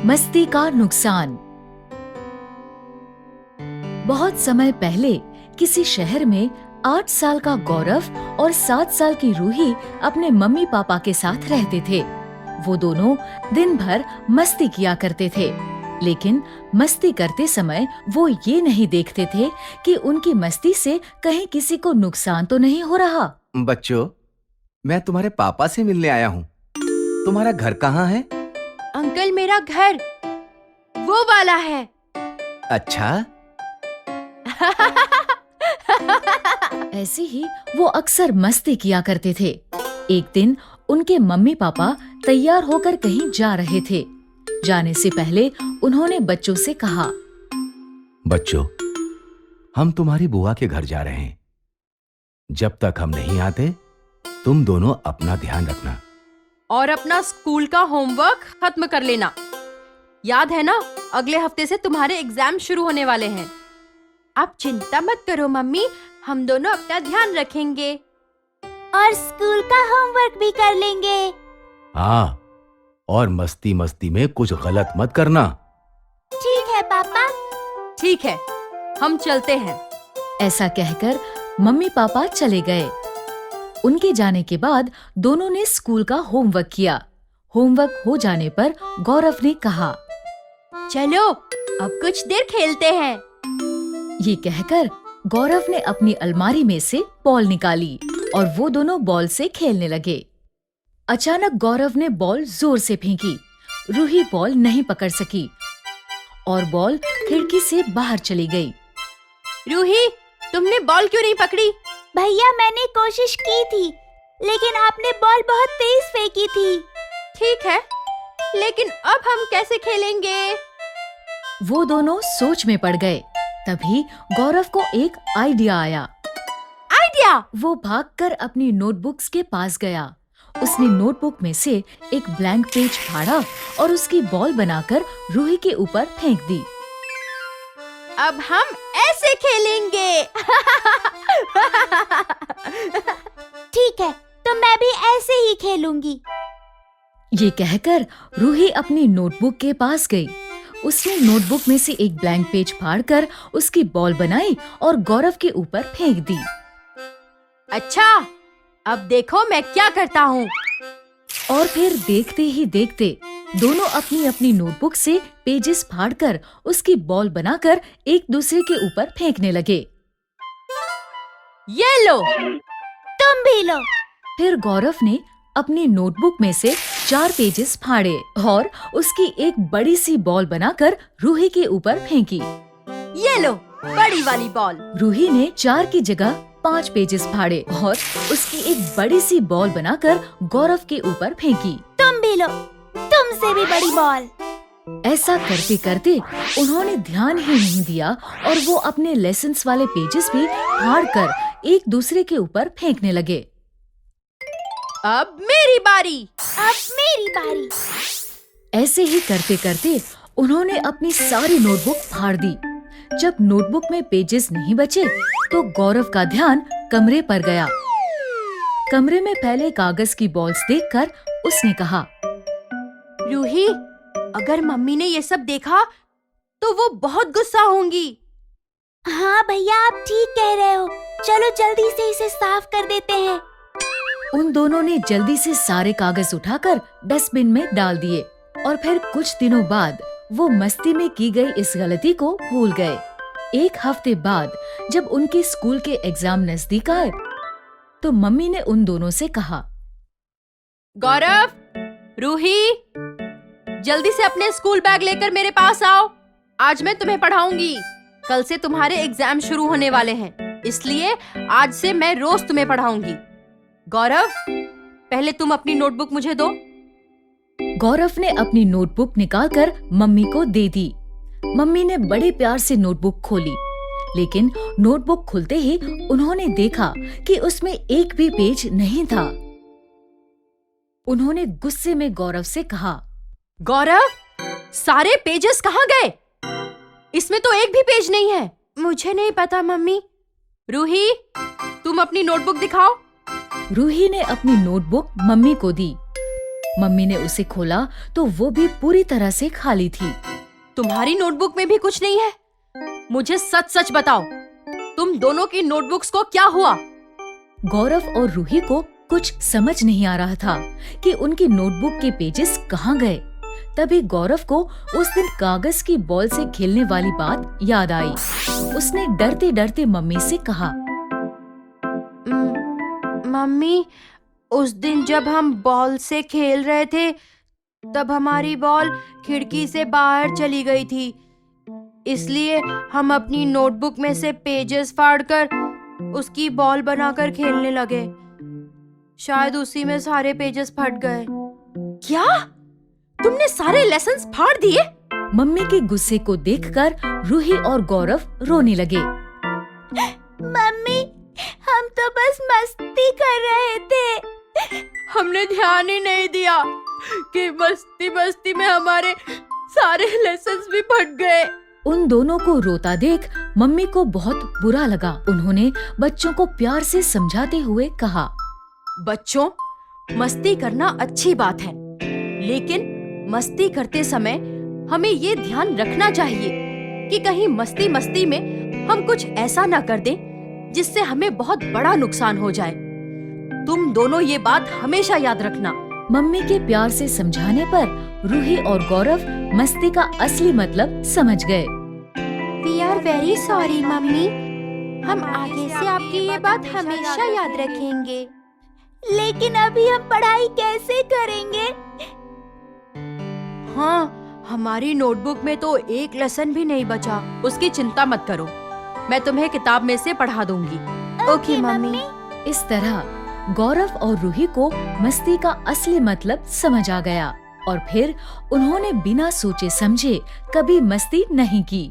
मस्ती का नुकसान। बहुत समय पहले किसी शहर में 8 साल का गौरव और 7 साल की रूही अपने मम्मी पापा के साथ रहते थे। वो दोनों दिन भर मस्ती किया करते थे, लेकिन मस्ती करते समय वो ये नहीं देखते थे कि उनकी मस्ती से कहीं किसी को नुकसान तो नहीं हो रहा। बच्चों, मैं तुम्हारे पापा से मिलने आया हूँ। तुम्हारा घर कहाँ है? अंकल, मेरा घर वो वाला है। अच्छा। ऐसे ही वो अक्सर मस्ती किया करते थे। एक दिन उनके मम्मी पापा तैयार होकर कहीं जा रहे थे। जाने से पहले उन्होंने बच्चों से कहा, बच्चों, हम तुम्हारी बुआ के घर जा रहे हैं। जब तक हम नहीं आते, तुम दोनों अपना ध्यान रखना और अपना स्कूल का होमवर्क खत्म कर लेना। याद है ना, अगले हफ्ते से तुम्हारे एग्जाम शुरू होने वाले हैं। आप चिंता मत करो मम्मी, हम दोनों अपना ध्यान रखेंगे और स्कूल का होमवर्क भी कर लेंगे। हाँ, और मस्ती मस्ती में कुछ गलत मत करना। ठीक है पापा। ठीक है, हम चलते हैं। ऐसा कहकर मम्मी पापा चले गए। उनके जाने के बाद दोनों ने स्कूल का होमवर्क किया। होमवर्क हो जाने पर गौरव ने कहा, चलो अब कुछ देर खेलते हैं। ये कहकर गौरव ने अपनी अलमारी में से बॉल निकाली और वो दोनों बॉल से खेलने लगे। अचानक गौरव ने बॉल जोर से फेंकी। रूही बॉल नहीं पकड़ सकी और बॉल खिड़की से बाहर चली गई। रूही, तुमने बॉल क्यों नहीं पकड़ी? भैया, मैंने कोशिश की थी, लेकिन आपने बॉल बहुत तेज फेंकी थी। ठीक है, लेकिन अब हम कैसे खेलेंगे? वो दोनों सोच में पड़ गए। तभी गौरव को एक आइडिया आया। आइडिया? वो भागकर अपनी नोटबुक्स के पास गया। उसने नोटबुक में से एक ब्लैंक पेज फाड़ा और उसकी बॉल बनाकर रूही के ऊपर फेंक दी। अब हम ऐसे खेलेंगे। ठीक है, तो मैं भी ऐसे ही खेलूंगी। ये कहकर रूही अपनी नोटबुक के पास गई। उसने नोटबुक में से एक ब्लैंक पेज फाड़कर उसकी बॉल बनाई और गौरव के ऊपर फेंक दी। अच्छा, अब देखो मैं क्या करता हूँ। और फिर देखते ही देखते दोनों अपनी अपनी नोटबुक से पेजेस फाड़कर उसकी बॉल बनाकर एक दूसरे के ऊपर फेंकने लगे। ये लो। तुम भी लो। फिर गौरव ने अपनी नोटबुक में से 4 पेजेस फाड़े और उसकी एक बड़ी सी बॉल बनाकर रूही के ऊपर फेंकी। ये लो, बड़ी वाली बॉल। रूही ने 4 की जगह 5 पेजेस फाड़े और उसकी एक बड़ी सी बॉल बनाकर गौरव के ऊपर फेंकी। तुम भी लो, तुमसे भी बड़ी बॉल। ऐसा करते करते उन्होंने ध्यान ही नहीं दिया और वो अपने लेसन्स वाले पेजेस भी फाड़कर एक दूसरे के ऊपर फेंकने लगे। अब मेरी बारी। अब मेरी बारी। ऐसे ही करते करते उन्होंने अपनी सारी नोटबुक फाड़ दी। जब नोटबुक में पेजेस नहीं बचे तो गौरव का ध्यान कमरे पर गया। कमरे में फैले कागज की बॉल्स देखकर उसने कहा, रूही, अगर मम्मी ने ये सब देखा तो वो बहुत गुस्सा होंगी। हाँ भैया, आप ठीक कह रहे हो। चलो जल्दी से इसे साफ कर देते हैं। उन दोनों ने जल्दी से सारे कागज उठाकर डस्टबिन में डाल दिए और फिर कुछ दिनों बाद वो मस्ती में की गई इस गलती को भूल गए। एक हफ्ते बाद जब उनके स्कूल के एग्जाम नजदीक आए तो मम्मी ने उन दोनों से कहा, गौरव, रूही, जल्दी से अपने स्कूल बैग लेकर मेरे पास आओ। आज मैं तुम्हें पढ़ाऊंगी। कल से तुम्हारे एग्जाम शुरू होने वाले हैं, इसलिए आज से मैं रोज तुम्हें पढ़ाऊंगी। गौरव, पहले तुम अपनी नोटबुक मुझे दो। गौरव ने अपनी नोटबुक निकालकर मम्मी को दे दी। मम्मी ने बड़े प्यार से नोटबुक खोली, लेकिन नोटबुक खुलते ही उन्होंने देखा कि उसमें एक भी पेज नहीं था। उन्होंने गुस्से में गौरव से कहा, गौरव, सारे पेजेस कहाँ गए? इसमें तो एक भी पेज नहीं है। मुझे नहीं पता मम्मी। रूही, तुम अपनी नोटबुक दिखाओ। रूही ने अपनी नोटबुक मम्मी को दी। मम्मी ने उसे खोला तो वो भी पूरी तरह से खाली थी। तुम्हारी नोटबुक में भी कुछ नहीं है? मुझे सच सच बताओ, तुम दोनों की नोटबुक्स को क्या हुआ? गौरव और रूही को कुछ समझ नहीं आ रहा था कि उनकी नोटबुक के पेजेस कहाँ गए। तभी गौरव को उस दिन कागज की बॉल से खेलने वाली बात याद आई। उसने डरते डरते मम्मी से कहा, मम्मी, उस दिन जब हम बॉल से खेल रहे थे तब हमारी बॉल खिड़की से बाहर चली गई थी, इसलिए हम अपनी नोटबुक में से पेजेस फाड़कर उसकी बॉल बनाकर खेलने लगे। शायद उसी में सारे पेजेस फट गए। क्या? तुमने सारे लेसन्स फाड़ दिए? मम्मी के गुस्से को देखकर रूही और गौरव रोने लगे। मम्मी, हम तो बस मस्ती कर रहे थे। हमने ध्यान ही नहीं दिया कि मस्ती मस्ती में हमारे सारे लेसन्स भी फट गए। उन दोनों को रोता देख मम्मी को बहुत बुरा लगा। उन्होंने बच्चों को प्यार से समझाते हुए कहा, बच्चों, मस्ती करना अच्छी बात है, लेकिन मस्ती करते समय हमें ये ध्यान रखना चाहिए कि कहीं मस्ती मस्ती में हम कुछ ऐसा ना कर दें जिससे हमें बहुत बड़ा नुकसान हो जाए। तुम दोनों ये बात हमेशा याद रखना। मम्मी के प्यार से समझाने पर रूही और गौरव मस्ती का असली मतलब समझ गए। We are very sorry mummy, हम आगे से आपकी ये बात हमेशा याद रखेंगे। लेकिन अभी हम पढ़ाई कैसे करेंगे? हाँ, हमारी नोटबुक में तो एक लेसन भी नहीं बचा। उसकी चिंता मत करो, मैं तुम्हें किताब में से पढ़ा दूंगी। Okay mummy. इस तरह गौरव और रूही को मस्ती का असली मतलब समझ आ गया और फिर उन्होंने बिना सोचे समझे कभी मस्ती नहीं की।